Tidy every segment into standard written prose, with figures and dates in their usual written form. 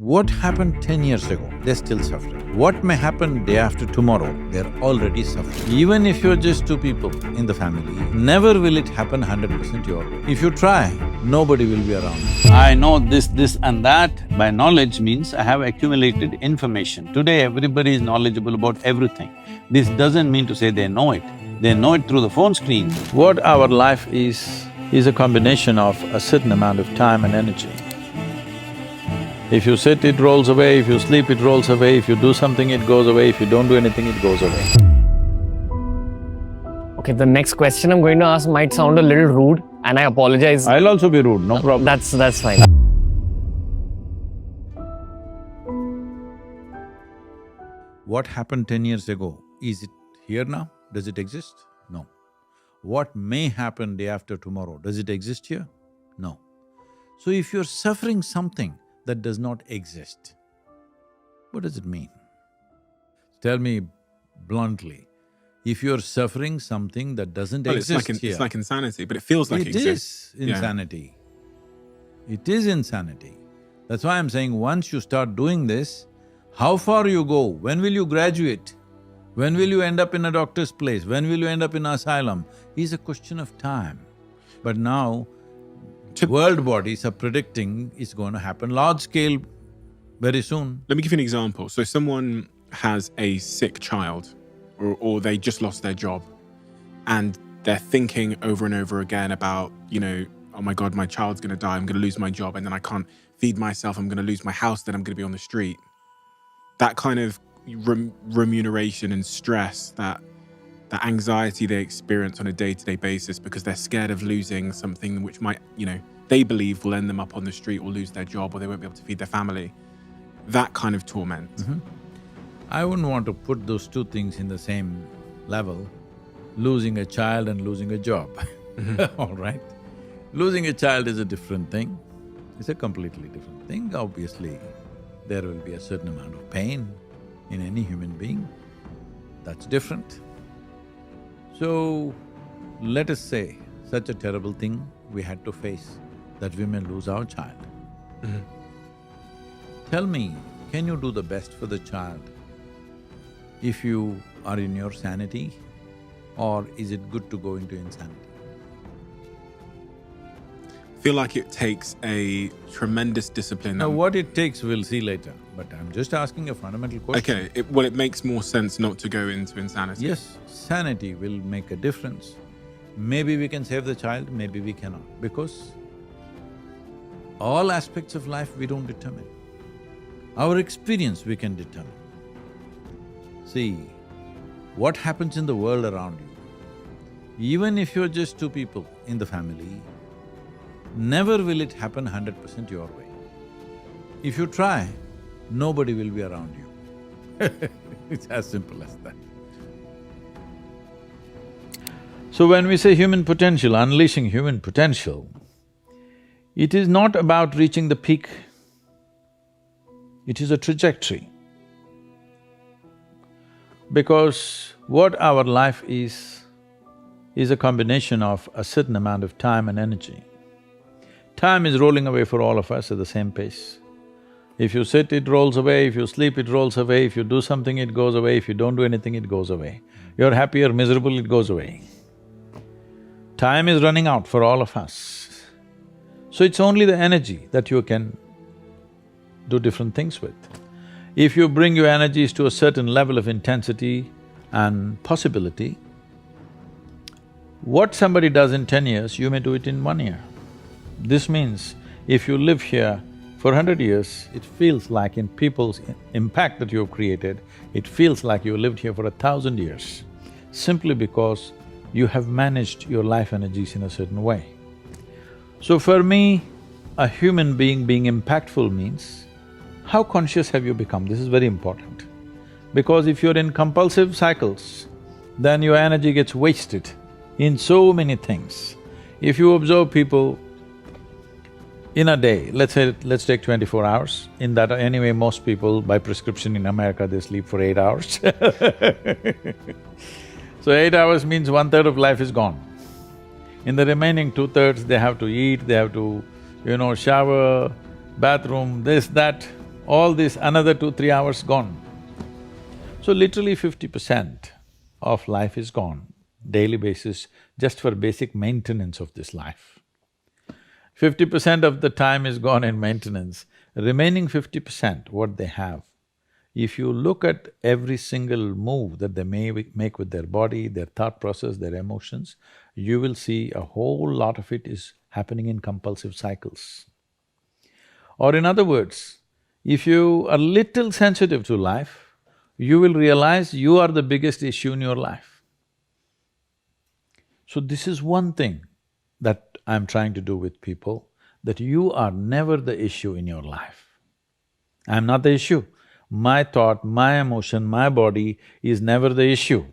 What happened 10 years ago, they're still suffering. What may happen day after tomorrow, they're already suffering. Even if you're just two people in the family, never will it happen 100% your way. If you try, nobody will be around. I know this and that. By knowledge means I have accumulated information. Today everybody is knowledgeable about everything. This doesn't mean to say they know it. They know it through the phone screen. What our life is a combination of a certain amount of time and energy. If you sit, it rolls away, if you sleep, it rolls away, if you do something, it goes away, if you don't do anything, it goes away. Okay, the next question I'm going to ask might sound a little rude, and I apologize. I'll also be rude, no problem. That's fine. What happened 10 years ago, is it here now? Does it exist? No. What may happen day after tomorrow, does it exist here? No. So if you're suffering something that does not exist, what does it mean? Tell me bluntly, if you're suffering something that doesn't exist here… It's like insanity, but it feels like it exists. It is insanity. It is insanity. That's why I'm saying once you start doing this, how far you go, when will you graduate? When will you end up in a doctor's place? When will you end up in asylum? Is a question of time. But now, world bodies are predicting it's going to happen large scale very soon. Let me give you an example. So someone has a sick child or they just lost their job and they're thinking over and over again about, oh my God, my child's gonna die, I'm gonna lose my job and then I can't feed myself, I'm gonna lose my house, then I'm gonna be on the street. That kind of remuneration and stress, that anxiety they experience on a day-to-day basis because they're scared of losing something which might, they believe will end them up on the street or lose their job or they won't be able to feed their family. That kind of torment. I wouldn't want to put those two things in the same level, losing a child and losing a job, all right? Losing a child is a different thing, it's a completely different thing. Obviously, there will be a certain amount of pain in any human being, that's different. So, let us say such a terrible thing we had to face, that we may lose our child. Tell me, can you do the best for the child if you are in your sanity, or is it good to go into insanity? I feel like it takes a tremendous discipline. Now, what it takes, we'll see later, but I'm just asking a fundamental question. Okay, it makes more sense not to go into insanity. Yes, sanity will make a difference. Maybe we can save the child, maybe we cannot, because all aspects of life we don't determine. Our experience we can determine. See, what happens in the world around you, even if you're just two people in the family, never will it happen 100% your way. If you try, nobody will be around you. It's as simple as that. So when we say human potential, unleashing human potential, it is not about reaching the peak, it is a trajectory. Because what our life is a combination of a certain amount of time and energy. Time is rolling away for all of us at the same pace. If you sit, it rolls away, if you sleep, it rolls away, if you do something, it goes away, if you don't do anything, it goes away. You're happy or miserable, it goes away. Time is running out for all of us. So it's only the energy that you can do different things with. If you bring your energies to a certain level of intensity and possibility, what somebody does in 10 years, you may do it in 1 year. This means if you live here for 100 years, it feels like in people's impact that you have created, it feels like you lived here for 1,000 years, simply because you have managed your life energies in a certain way. So for me, a human being impactful means, how conscious have you become? This is very important. Because if you're in compulsive cycles, then your energy gets wasted in so many things. If you observe people in a day, let's take 24 hours, in that anyway most people by prescription in America they sleep for 8 hours So 8 hours means 1/3 of life is gone. In the remaining 2/3, they have to eat, they have to, shower, bathroom, this, that, all this another 2-3 hours gone. So literally 50% of life is gone, daily basis, just for basic maintenance of this life. 50% of the time is gone in maintenance, remaining 50%, what they have. If you look at every single move that they may make with their body, their thought process, their emotions, you will see a whole lot of it is happening in compulsive cycles. Or in other words, if you are little sensitive to life, you will realize you are the biggest issue in your life. So this is one thing that I'm trying to do with people, that you are never the issue in your life. I'm not the issue. My thought, my emotion, my body is never the issue.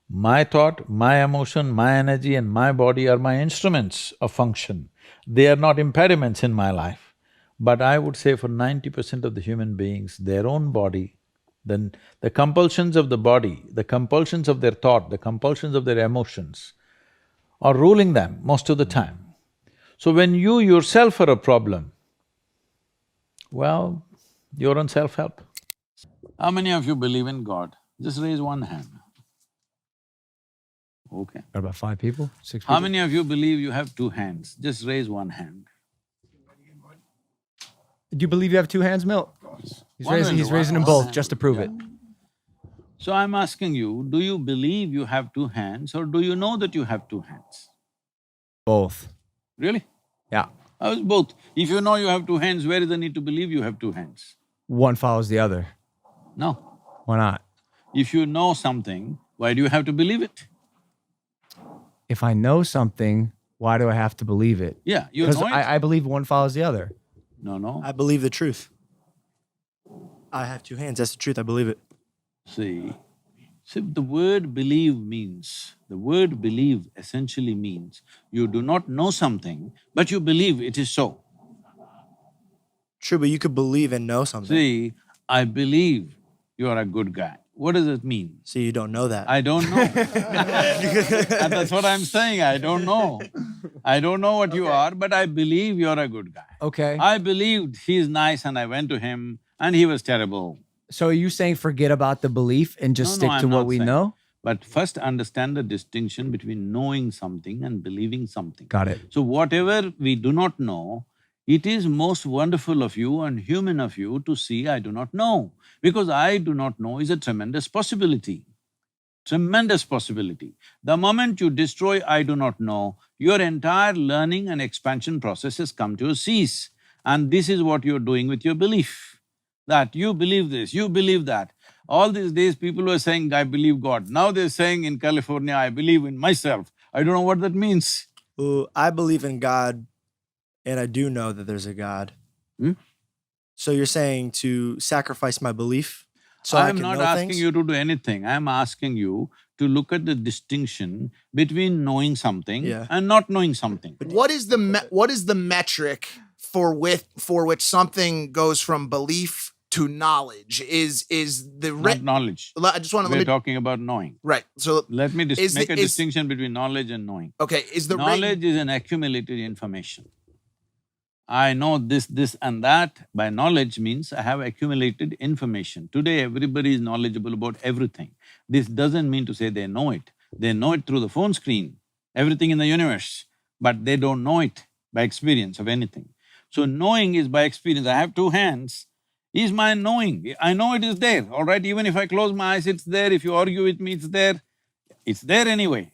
My thought, my emotion, my energy and my body are my instruments of function. They are not impediments in my life. But I would say for 90% of the human beings, their own body, then the compulsions of the body, the compulsions of their thought, the compulsions of their emotions are ruling them most of the time. So when you yourself are a problem, well, you're on self-help. How many of you believe in God? Just raise one hand. Okay. Got about 5 people, 6 people? How many of you believe you have 2 hands? Just raise one hand. Do you believe you have 2 hands, Milt? He's One raising, will he's do, raising one them both hand. just to prove it. So I'm asking you, do you believe you have 2 hands or do you know that you have 2 hands? Both. Really? Yeah. How is both? If you know you have 2 hands, where is the need to believe you have 2 hands? One follows the other. No. Why not? If you know something, why do you have to believe it? If I know something, why do I have to believe it? Yeah, you Because know it. I believe one follows the other. No. I believe the truth. I have 2 hands, that's the truth, I believe it. See, the word believe means… the word believe essentially means you do not know something, but you believe it is so. True, but you could believe and know something. See, I believe you are a good guy. What does it mean? So you don't know that. I don't know. And that's what I'm saying, I don't know. I don't know what you are, but I believe you're a good guy. Okay. I believed he's nice and I went to him and he was terrible. So are you saying forget about the belief and just No, stick I'm to what not we saying. know? But first understand the distinction between knowing something and believing something. Got it. So whatever we do not know, it is most wonderful of you and human of you to see I do not know. Because I do not know is a tremendous possibility. Tremendous possibility. The moment you destroy I do not know, your entire learning and expansion process has come to a cease. And this is what you're doing with your belief. That you believe this, you believe that. All these days people were saying, I believe God. Now they're saying in California, I believe in myself. I don't know what that means. Well, I believe in God, and I do know that there's a God. Hmm? So you're saying to sacrifice my belief so I I'm can not know asking things? you to do anything. I'm asking you to look at the distinction between knowing something Yeah. and not knowing something. What is the metric for which something goes from belief to knowledge? Is the Not knowledge. I just want to We're talking about knowing. right. So Let me Is make the- a is- distinction between knowledge and knowing. okay, is the Knowledge is an accumulated information. I know this and that. By knowledge means I have accumulated information. Today everybody is knowledgeable about everything. This doesn't mean to say they know it. They know it through the phone screen, everything in the universe, but they don't know it by experience of anything. So knowing is by experience. I have 2 hands, is my knowing. I know it is there, all right? Even if I close my eyes, it's there. If you argue with me, it's there. It's there anyway.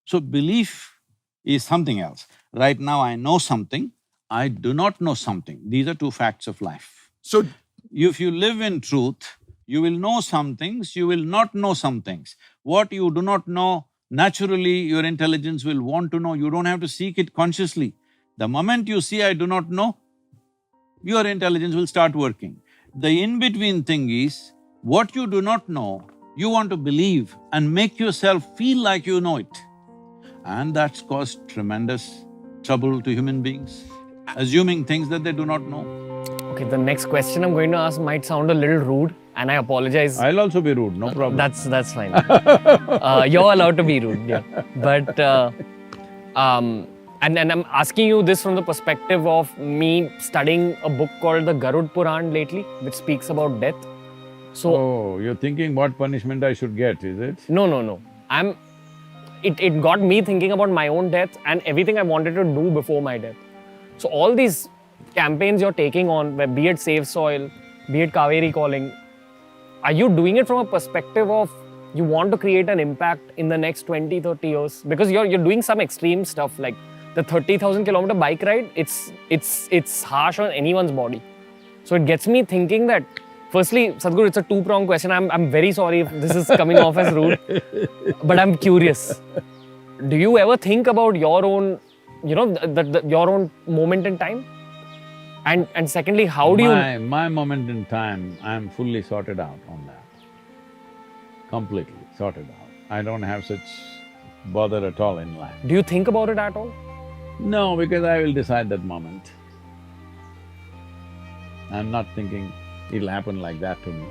So belief is something else. Right now I know something, I do not know something. These are 2 facts of life. so If you live in truth, you will know some things, you will not know some things. What you do not know, naturally your intelligence will want to know, you don't have to seek it consciously. The moment you see I do not know, your intelligence will start working. The in-between thing is, what you do not know, you want to believe and make yourself feel like you know it. And that's caused tremendous trouble to human beings, assuming things that they do not know. Okay, the next question I'm going to ask might sound a little rude, and I apologize. I'll also be rude, no problem. That's fine. You're allowed to be rude, yeah. But And I'm asking you this from the perspective of me studying a book called the Garud Puran lately, which speaks about death. So Oh, you're thinking what punishment I should get, is it? no. It got me thinking about my own death and everything I wanted to do before my death. So all these campaigns you're taking on, where be it Save Soil, be it Kaveri Calling, are you doing it from a perspective of you want to create an impact in the next 20, 30 years? Because you're doing some extreme stuff like the 30,000 kilometer bike ride, it's harsh on anyone's body. So it gets me thinking that, firstly, Sadhguru, it's a two-pronged question. I'm very sorry if this is coming off as rude, but I'm curious. Do you ever think about your own, your own moment in time? And secondly, how do you… My moment in time, I'm fully sorted out on that. Completely sorted out. I don't have such bother at all in life. Do you think about it at all? No, because I will decide that moment. I'm not thinking it'll happen like that to me.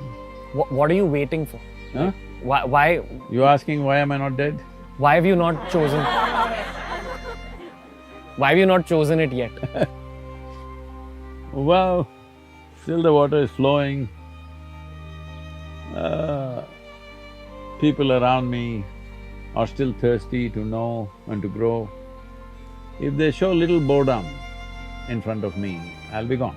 What are you waiting for? Huh? Why You asking why am I not dead? Why have you not chosen? Why have you not chosen it yet? Well, still the water is flowing. People around me are still thirsty to know and to grow. If they show little boredom in front of me, I'll be gone.